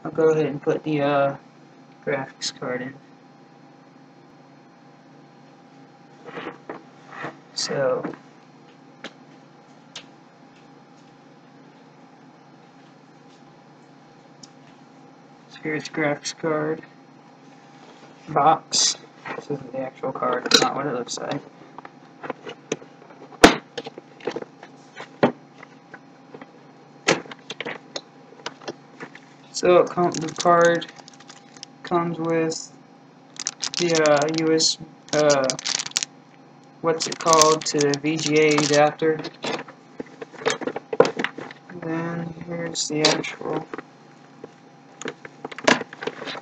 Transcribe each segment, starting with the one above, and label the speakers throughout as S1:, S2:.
S1: I'll go ahead and put the graphics card in. So here's graphics card box. This isn't the actual card, it's not what it looks like. So the card comes with the US what's it called, to the VGA adapter. And then here's the actual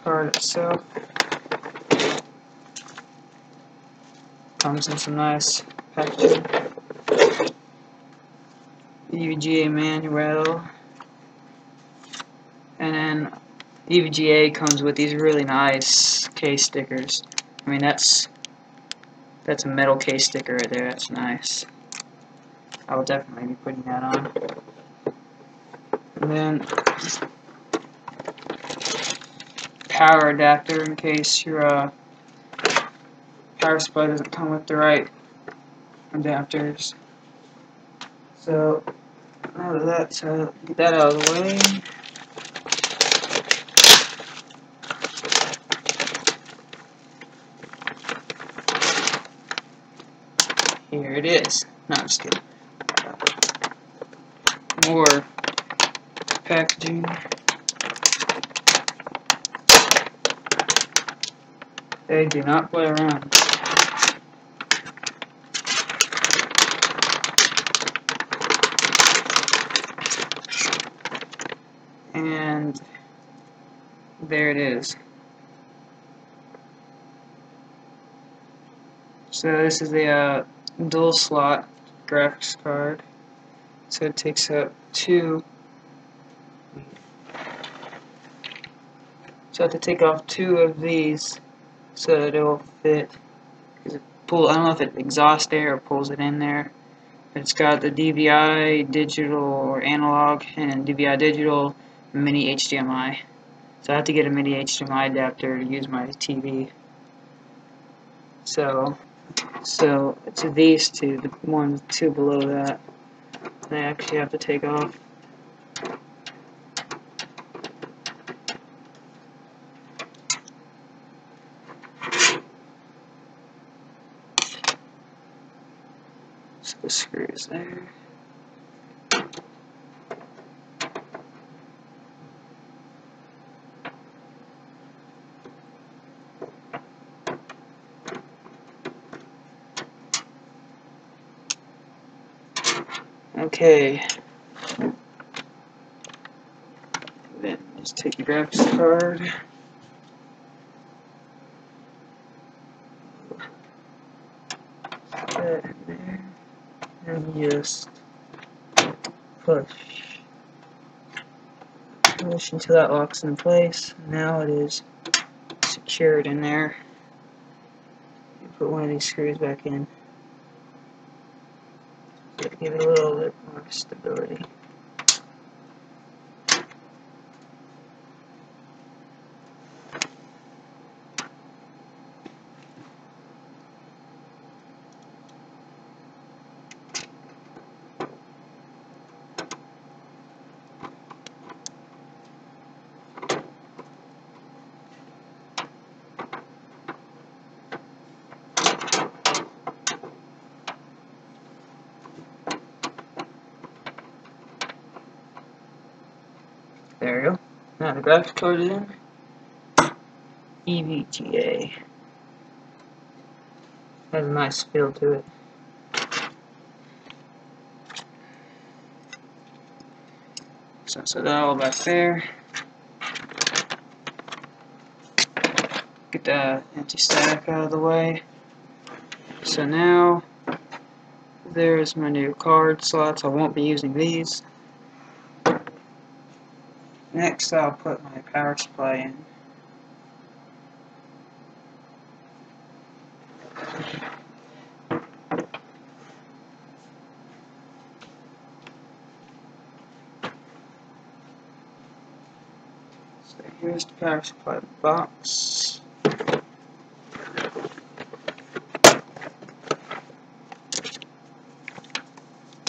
S1: card itself. Comes in some nice packaging. EVGA manual. And then EVGA comes with these really nice case stickers. I mean, that's a metal case sticker right there. That's nice. I will definitely be putting that on. And then power adapter in case your power supply doesn't come with the right adapters. So now that that's get that out of the way. Here it is. No, I'm just kidding. More packaging. They do not play around. And there it is. So this is a dual slot graphics card. So it takes up two. So I have to take off two of these so that it will fit. I don't know if it exhausts air or pulls it in there. It's got the DVI digital or analog and DVI digital mini HDMI. So I have to get a mini HDMI adapter to use my TV. So it's these two, the two below that, I actually have to take off. So the screw is there. Okay. Then just take your graphics card. Put that in there. And just push until that locks in place. Now it is secured in there. You put one of these screws back in. So give it a little bit more stability. There we go. Now the graphics card is in. EVGA. Has a nice feel to it. So set that all back there. Get the anti-static out of the way. So now there's my new card slots. I won't be using these. Next I'll put my power supply in. So here's the power supply box.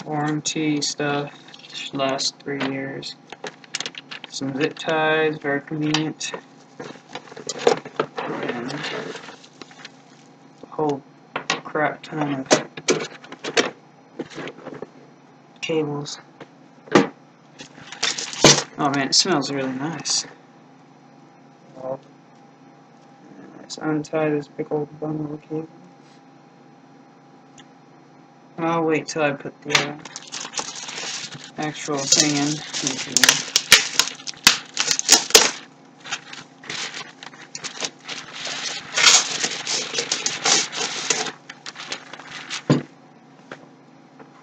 S1: Warranty stuff, should last 3 years. Some zip ties, very convenient. And a whole crap ton of cables. Oh man, it smells really nice. Let's untie this big old bundle of cables. I'll wait till I put the actual thing in.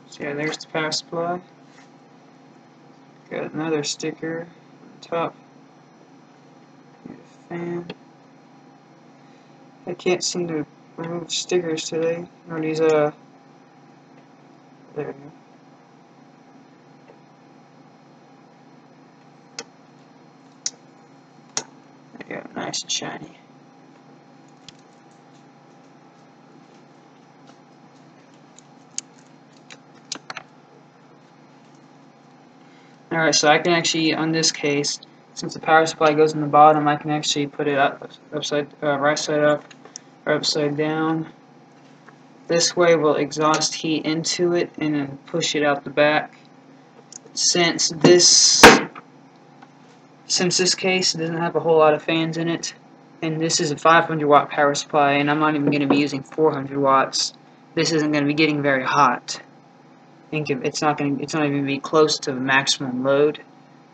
S1: So yeah, there's the power supply. Got another sticker on top. Get a fan. I can't seem to remove stickers today. Or these there we go. There you go, nice and shiny. Alright, so I can actually, on this case, since the power supply goes in the bottom, I can actually put it up, right side up, or upside down. This way will exhaust heat into it and then push it out the back. Since this case doesn't have a whole lot of fans in it, and this is a 500 watt power supply, and I'm not even going to be using 400 watts, this isn't going to be getting very hot. It's not even going to be close to maximum load,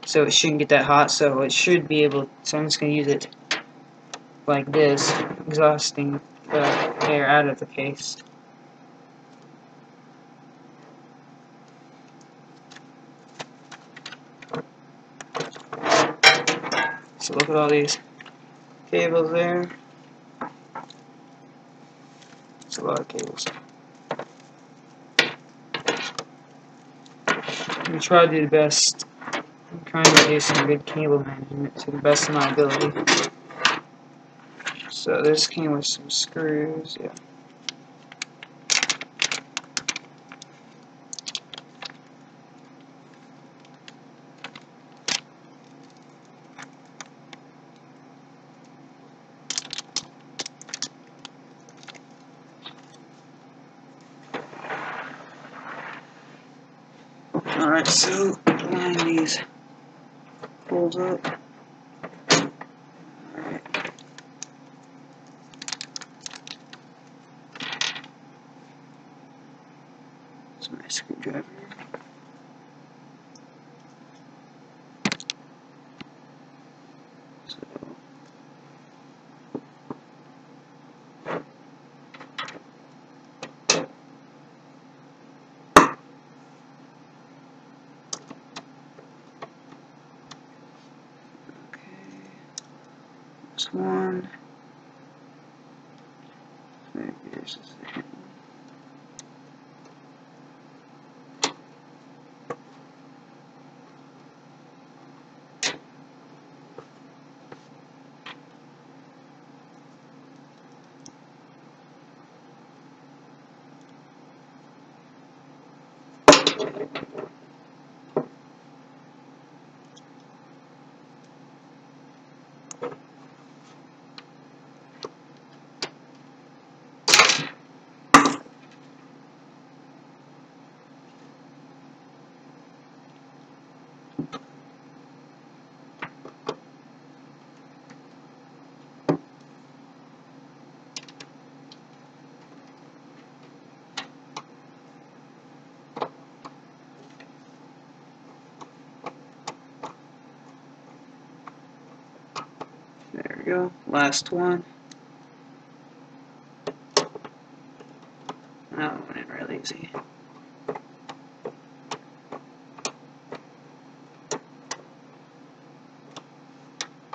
S1: so it shouldn't get that hot. So it should be able. So I'm just going to use it like this, exhausting air out of the case. So look at all these cables there. It's a lot of cables. I'm trying to do the best. I'm trying to do some good cable management to the best of my ability. So this came with some screws, yeah. Alright, so line these folds up. Alright. That's my screwdriver. So this one. Maybe there's a second There we go, last one. That one went in real easy.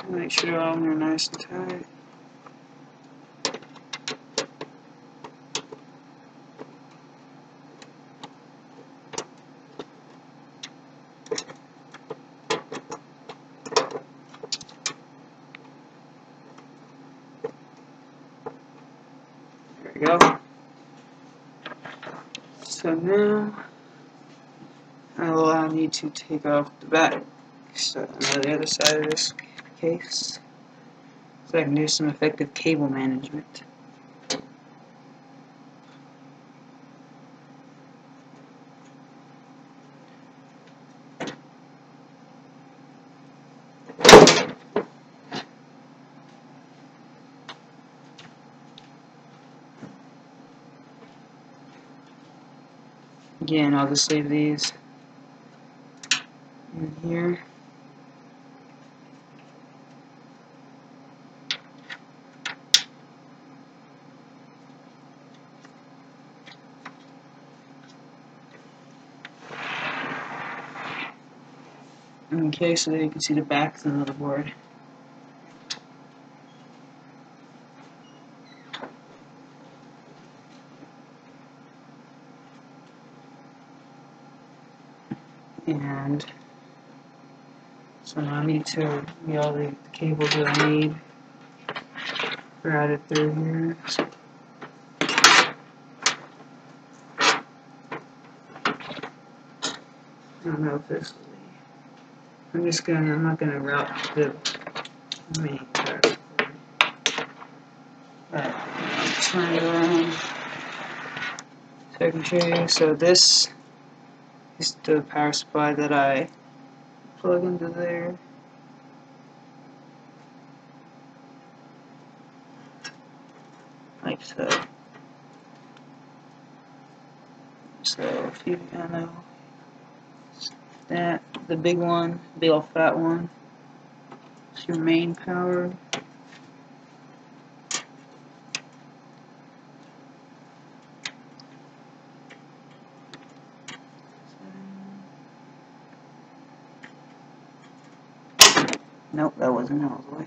S1: Make sure they're all in there nice and tight. we go. So now it'll allow me to take off the back. So on the other side of this case, so I can do some effective cable management. Again, I'll just leave these in here. Okay, so there you can see the back of the motherboard. And so now I need to get all the cables that I need routed through here. So I don't know if this will be. I'm not gonna route the main part. Turn it around so I can show you. So this is the power supply that I plug into there. Like so. So if you know that, the big one, big old fat one, it's your main power. Nope, that wasn't all the way.